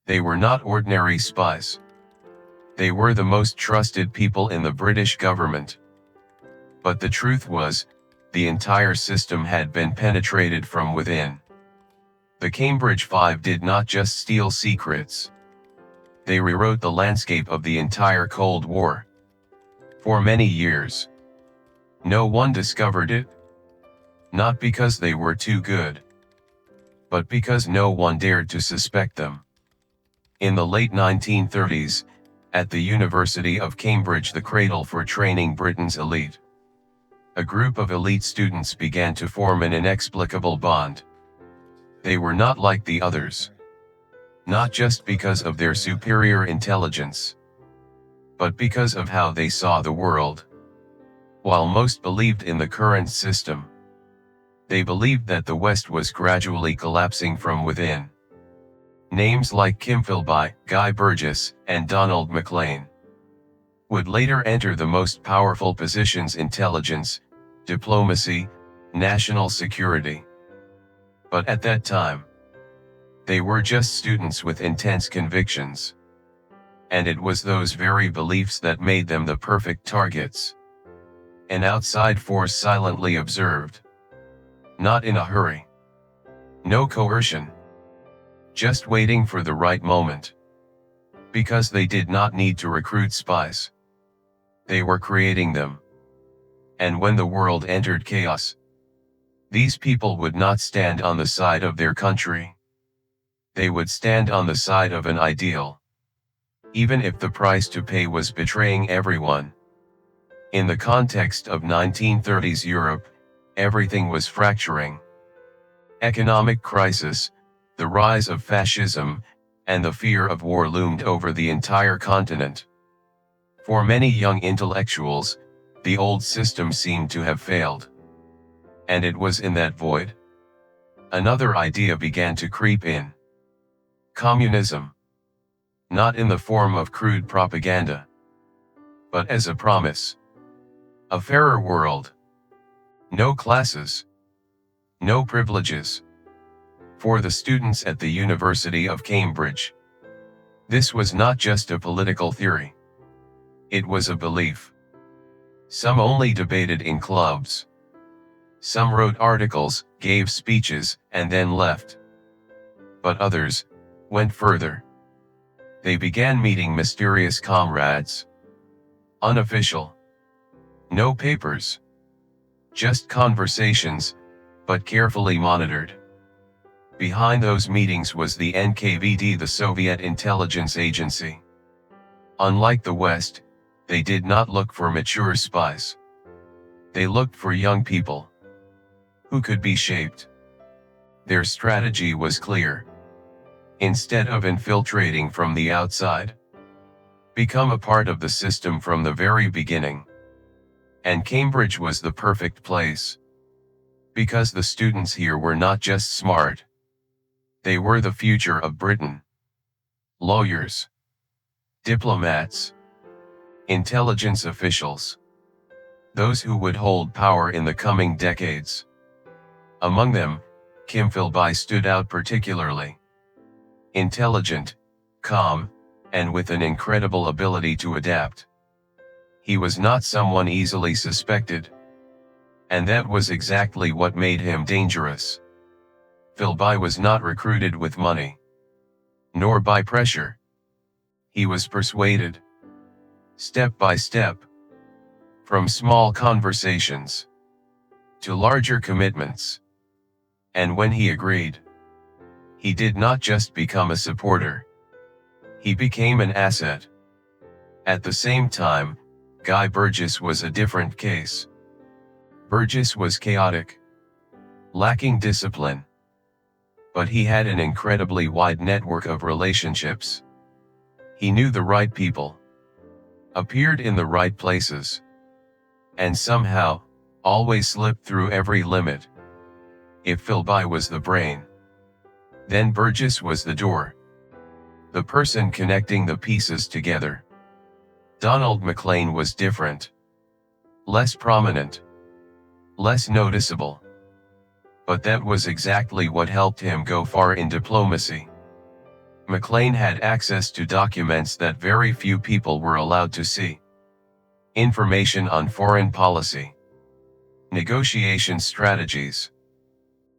They were not ordinary spies. They were the most trusted people in the British government. But the truth was, the entire system had been penetrated from within. The Cambridge Five did not just steal secrets. They rewrote the landscape of the entire Cold War. For many years, no one discovered it. Not because they were too good, but because no one dared to suspect them. In the late 1930s, at the University of Cambridge, the cradle for training Britain's elite, a group of elite students began to form an inexplicable bond. They were not like the others. Not just because of their superior intelligence, but because of how they saw the world. While most believed in the current system, they believed that the West was gradually collapsing from within. Names like Kim Philby, Guy Burgess, and Donald Maclean would later enter the most powerful positions: intelligence, diplomacy, national security. But at that time, they were just students with intense convictions. And it was those very beliefs that made them the perfect targets. An outside force silently observed. Not in a hurry. No coercion. Just waiting for the right moment. Because they did not need to recruit spies. They were creating them. And when the world entered chaos, these people would not stand on the side of their country. They would stand on the side of an ideal. Even if the price to pay was betraying everyone. In the context of 1930s Europe, everything was fracturing. Economic crisis, the rise of fascism, and the fear of war loomed over the entire continent. For many young intellectuals, the old system seemed to have failed. And it was in that void another idea began to creep in. Communism. Not in the form of crude propaganda, but as a promise. A fairer world. No classes. No privileges. For the students at the University of Cambridge, this was not just a political theory. It was a belief. Some only debated in clubs. Some wrote articles, gave speeches, and then left. But others went further. They began meeting mysterious comrades. Unofficial. No papers. Just conversations, but carefully monitored. Behind those meetings was the NKVD, the Soviet intelligence agency. Unlike the West, they did not look for mature spies. They looked for young people who could be shaped. Their strategy was clear. Instead of infiltrating from the outside, become a part of the system from the very beginning. And Cambridge was the perfect place. Because the students here were not just smart. They were the future of Britain. Lawyers, diplomats, intelligence officials. Those who would hold power in the coming decades. Among them, Kim Philby stood out particularly. Intelligent, calm, and with an incredible ability to adapt. He was not someone easily suspected. And that was exactly what made him dangerous. Philby was not recruited with money. Nor by pressure. He was persuaded. Step by step. From small conversations to larger commitments. And when he agreed, he did not just become a supporter. He became an asset. At the same time, Guy Burgess was a different case. Burgess was chaotic, lacking discipline. But he had an incredibly wide network of relationships. He knew the right people, appeared in the right places, and somehow, always slipped through every limit. If Philby was the brain, then Burgess was the door. The person connecting the pieces together. Donald Maclean was different. Less prominent. Less noticeable. But that was exactly what helped him go far in diplomacy. McLean had access to documents that very few people were allowed to see. Information on foreign policy, negotiation strategies,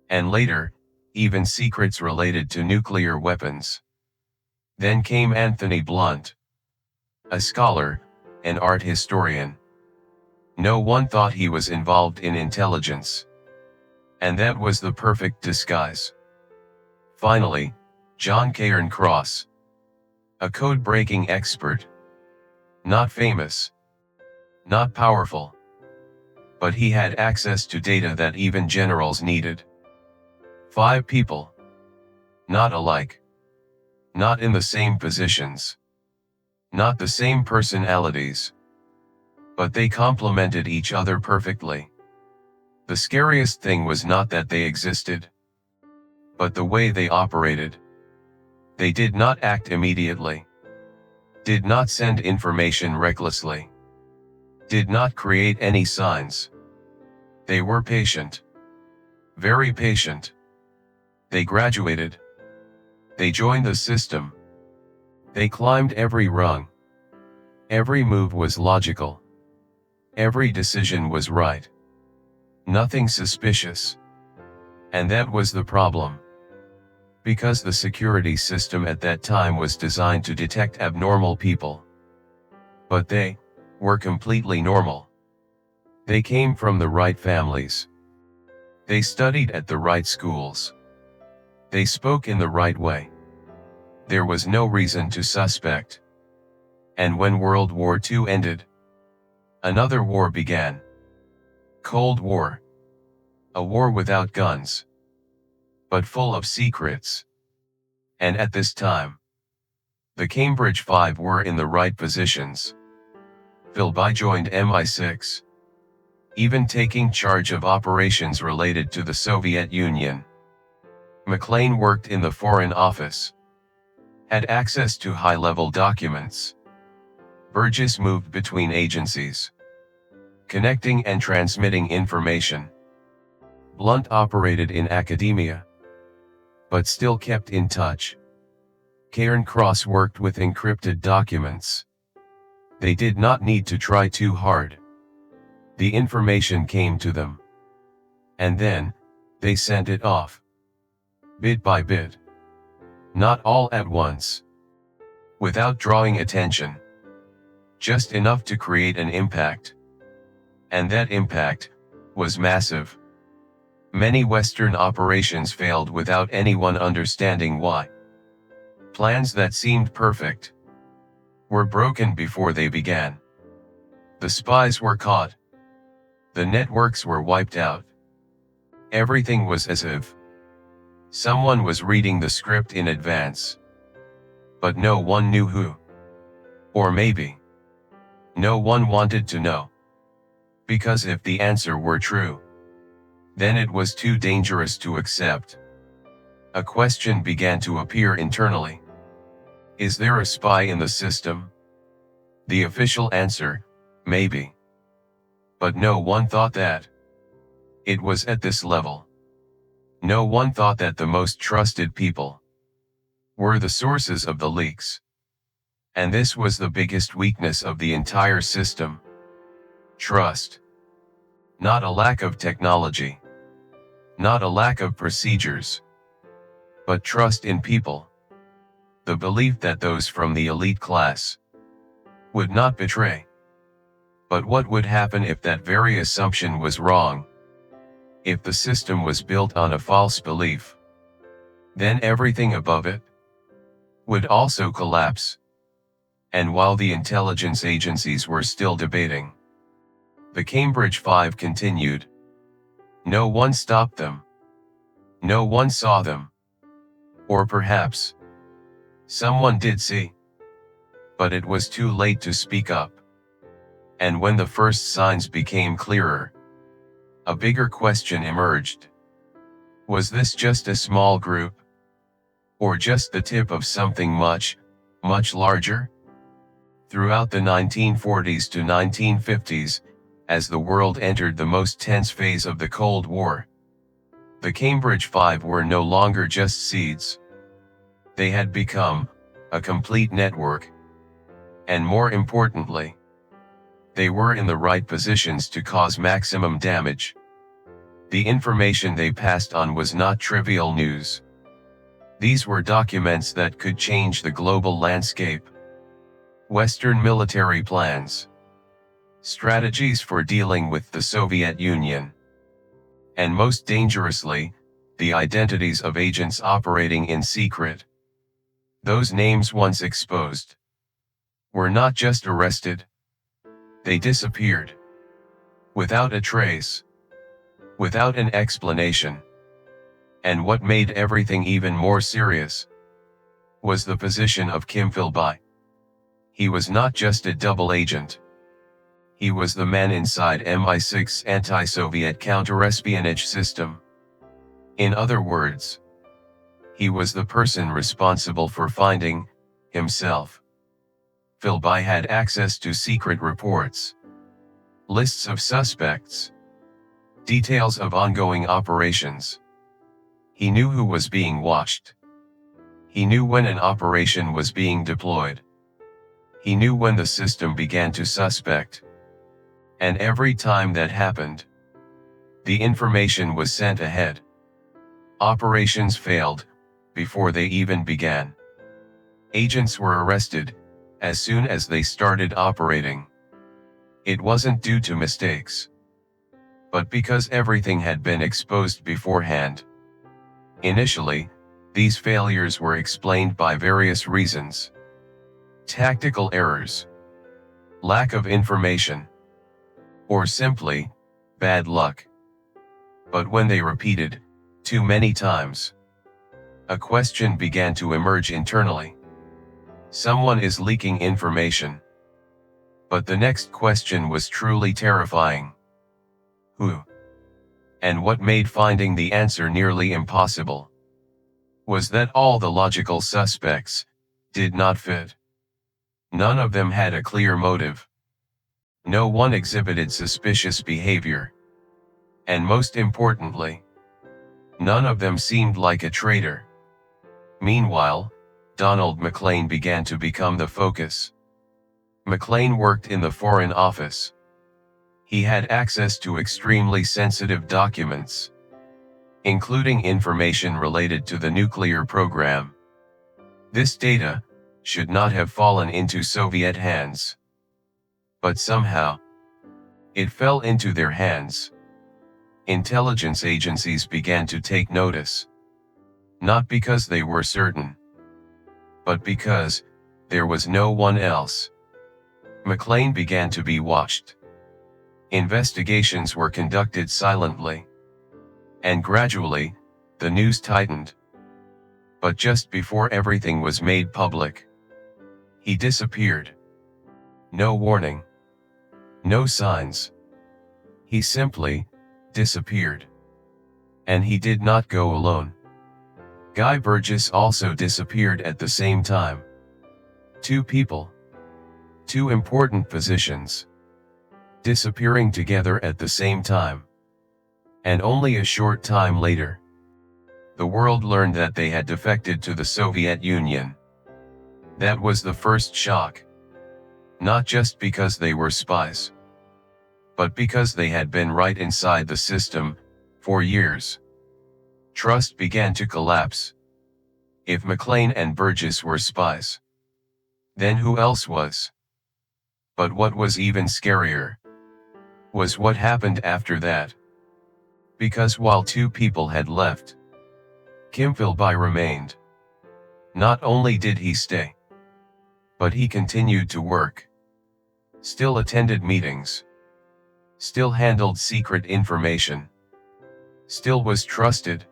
and later, even secrets related to nuclear weapons. Then came Anthony Blunt, a scholar, an art historian. No one thought he was involved in intelligence. And that was the perfect disguise. Finally, John Cairncross, a code-breaking expert. Not famous, not powerful. But he had access to data that even generals needed. 5 people. Not alike. Not in the same positions. Not the same personalities. But they complemented each other perfectly. The scariest thing was not that they existed, but the way they operated. They did not act immediately. Did not send information recklessly. Did not create any signs. They were patient. Very patient. They graduated. They joined the system. They climbed every rung. Every move was logical. Every decision was right. Nothing suspicious. And that was the problem. Because the security system at that time was designed to detect abnormal people. But they were completely normal. They came from the right families. They studied at the right schools. They spoke in the right way. There was no reason to suspect. And when World War II ended, another war began. Cold War. A war without guns, but full of secrets. And at this time, the Cambridge Five were in the right positions. Philby joined MI6, even taking charge of operations related to the Soviet Union. McLean worked in the Foreign Office, had access to high-level documents. Burgess moved between agencies, connecting and transmitting information. Blunt operated in academia, but still kept in touch. Cairncross worked with encrypted documents. They did not need to try too hard. The information came to them. And then, they sent it off. Bit by bit. Not all at once. Without drawing attention. Just enough to create an impact. And that impact was massive. Many Western operations failed without anyone understanding why. Plans that seemed perfect were broken before they began. The spies were caught. The networks were wiped out. Everything was as if someone was reading the script in advance. But no one knew who. Or maybe no one wanted to know. Because if the answer were true, then it was too dangerous to accept. A question began to appear internally. Is there a spy in the system? The official answer, maybe. But no one thought that it was at this level. No one thought that the most trusted people were the sources of the leaks. And this was the biggest weakness of the entire system. Trust. Not a lack of technology. Not a lack of procedures. But trust in people. The belief that those from the elite class would not betray. But what would happen if that very assumption was wrong? If the system was built on a false belief, then everything above it would also collapse. And while the intelligence agencies were still debating, the Cambridge Five continued. No one stopped them. No one saw them. Or perhaps someone did see. But it was too late to speak up. And when the first signs became clearer, a bigger question emerged. Was this just a small group? Or just the tip of something much, much larger? Throughout the 1940s to 1950s, as the world entered the most tense phase of the Cold War, the Cambridge Five were no longer just seeds. They had become a complete network. And more importantly, they were in the right positions to cause maximum damage. The information they passed on was not trivial news. These were documents that could change the global landscape. Western military plans, strategies for dealing with the Soviet Union, and most dangerously, the identities of agents operating in secret. Those names once exposed were not just arrested, they disappeared. Without a trace. Without an explanation. And what made everything even more serious was the position of Kim Philby. He was not just a double agent. He was the man inside MI6's anti-Soviet counter-espionage system. In other words, he was the person responsible for finding himself. Philby had access to secret reports, lists of suspects, details of ongoing operations. He knew who was being watched. He knew when an operation was being deployed. He knew when the system began to suspect. And every time that happened, the information was sent ahead. Operations failed before they even began. Agents were arrested as soon as they started operating. It wasn't due to mistakes, but because everything had been exposed beforehand. Initially, these failures were explained by various reasons. Tactical errors, lack of information, or simply bad luck. But when they repeated too many times, a question began to emerge internally. Someone is leaking information. But the next question was truly terrifying. Who? And what made finding the answer nearly impossible was that all the logical suspects did not fit. None of them had a clear motive. No one exhibited suspicious behavior. And most importantly, none of them seemed like a traitor. Meanwhile, Donald McLean began to become the focus. McLean worked in the Foreign Office. He had access to extremely sensitive documents, including information related to the nuclear program. This data should not have fallen into Soviet hands. But somehow, it fell into their hands. Intelligence agencies began to take notice. Not because they were certain, but because there was no one else. McLean began to be watched. Investigations were conducted silently. And gradually, the news tightened. But just before everything was made public, he disappeared. No warning. No signs. He simply disappeared. And he did not go alone. Guy Burgess also disappeared at the same time. Two people. Two important positions. Disappearing together at the same time. And only a short time later, the world learned that they had defected to the Soviet Union. That was the first shock. Not just because they were spies, but because they had been right inside the system for years. Trust began to collapse. If McLean and Burgess were spies, then who else was? But what was even scarier was what happened after that. Because while two people had left, Kim Philby remained. Not only did he stay, but he continued to work. Still attended meetings. Still handled secret information. Still was trusted.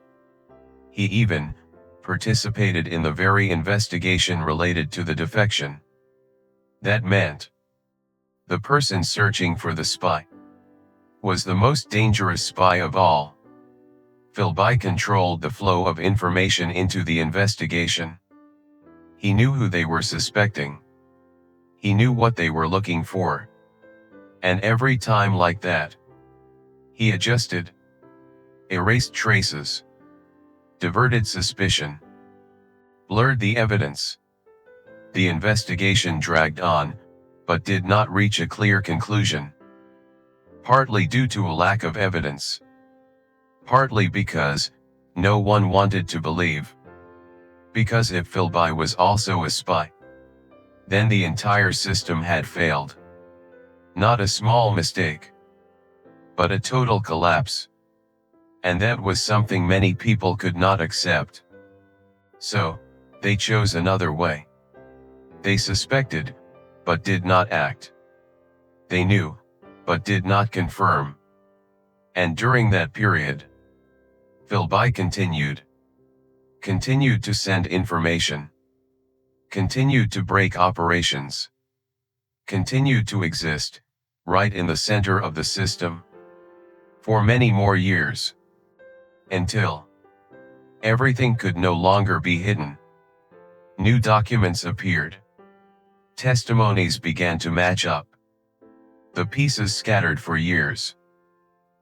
He even participated in the very investigation related to the defection. That meant the person searching for the spy was the most dangerous spy of all. Philby controlled the flow of information into the investigation. He knew who they were suspecting. He knew what they were looking for. And every time like that, he adjusted, erased traces, diverted suspicion, blurred the evidence. The investigation dragged on, but did not reach a clear conclusion. Partly due to a lack of evidence. Partly because no one wanted to believe. Because if Philby was also a spy, then the entire system had failed. Not a small mistake, but a total collapse. And that was something many people could not accept. So, they chose another way. They suspected, but did not act. They knew, but did not confirm. And during that period, Philby continued to send information, continued to break operations, continued to exist, right in the center of the system, for many more years. Until everything could no longer be hidden. New documents appeared. Testimonies began to match up. The pieces scattered for years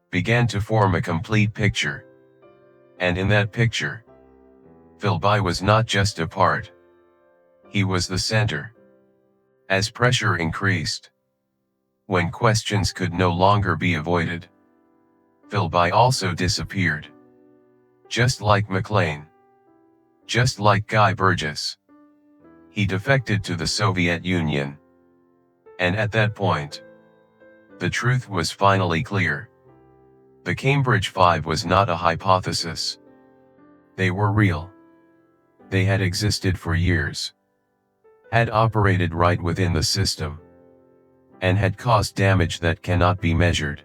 began to form a complete picture. And in that picture, Philby was not just a part. He was the center. As pressure increased, when questions could no longer be avoided, Philby also disappeared. Just like McLean. Just like Guy Burgess. He defected to the Soviet Union. And at that point, the truth was finally clear. The Cambridge Five was not a hypothesis. They were real. They had existed for years. Had operated right within the system. And had caused damage that cannot be measured.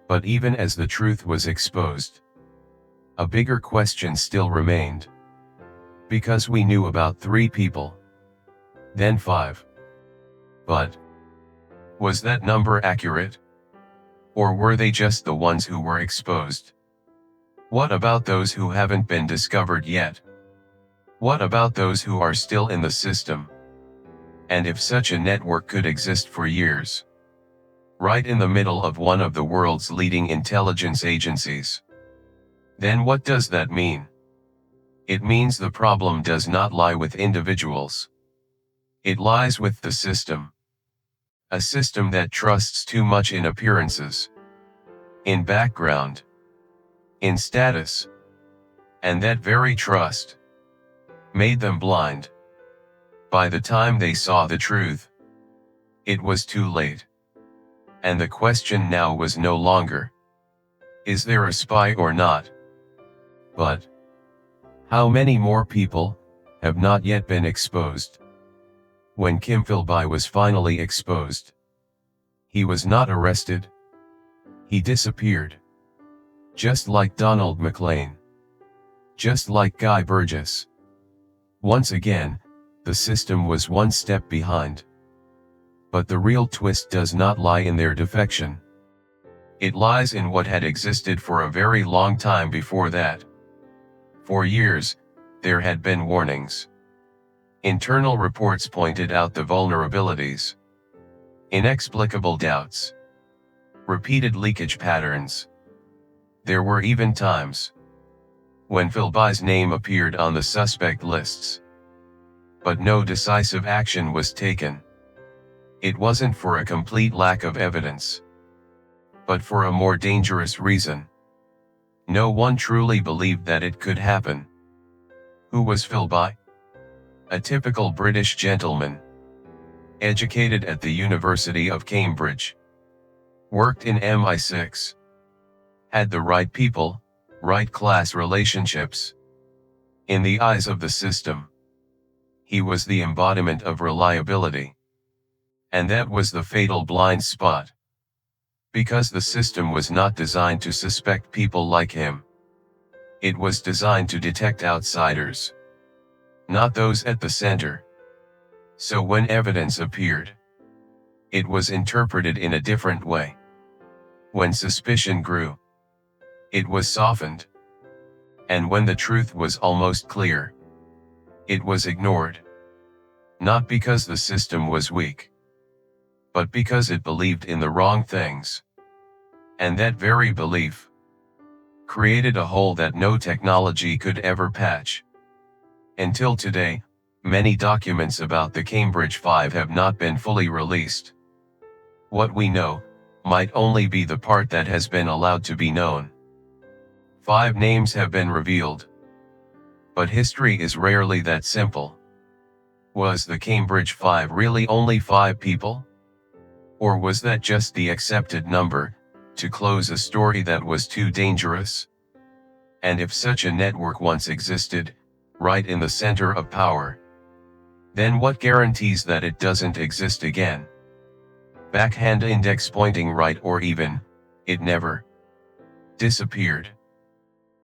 But even as the truth was exposed, a bigger question still remained. Because we knew about 3 people. Then 5. But was that number accurate? Or were they just the ones who were exposed? What about those who haven't been discovered yet? What about those who are still in the system? And if such a network could exist for years, right in the middle of one of the world's leading intelligence agencies, then what does that mean? It means the problem does not lie with individuals. It lies with the system. A system that trusts too much in appearances, in background, in status. And that very trust made them blind. By the time they saw the truth, it was too late. And the question now was no longer, is there a spy or not? But how many more people have not yet been exposed? When Kim Philby was finally exposed, he was not arrested. He disappeared. Just like Donald McLean. Just like Guy Burgess. Once again, the system was one step behind. But the real twist does not lie in their defection. It lies in what had existed for a very long time before that. For years, there had been warnings. Internal reports pointed out the vulnerabilities. Inexplicable doubts. Repeated leakage patterns. There were even times when Philby's name appeared on the suspect lists. But no decisive action was taken. It wasn't for a complete lack of evidence, but for a more dangerous reason. No one truly believed that it could happen. Who was Philby? A typical British gentleman. Educated at the University of Cambridge. Worked in MI6. Had the right people, right class relationships. In the eyes of the system, he was the embodiment of reliability. And that was the fatal blind spot. Because the system was not designed to suspect people like him. It was designed to detect outsiders. Not those at the center. So when evidence appeared, it was interpreted in a different way. When suspicion grew, it was softened. And when the truth was almost clear, it was ignored. Not because the system was weak, but because it believed in the wrong things. And that very belief created a hole that no technology could ever patch. Until today, many documents about the Cambridge Five have not been fully released. What we know might only be the part that has been allowed to be known. 5 names have been revealed. But history is rarely that simple. Was the Cambridge Five really only 5 people? Or was that just the accepted number to close a story that was too dangerous? And if such a network once existed, right in the center of power, then what guarantees that it doesn't exist again? Backhand index pointing right, or even, it never disappeared.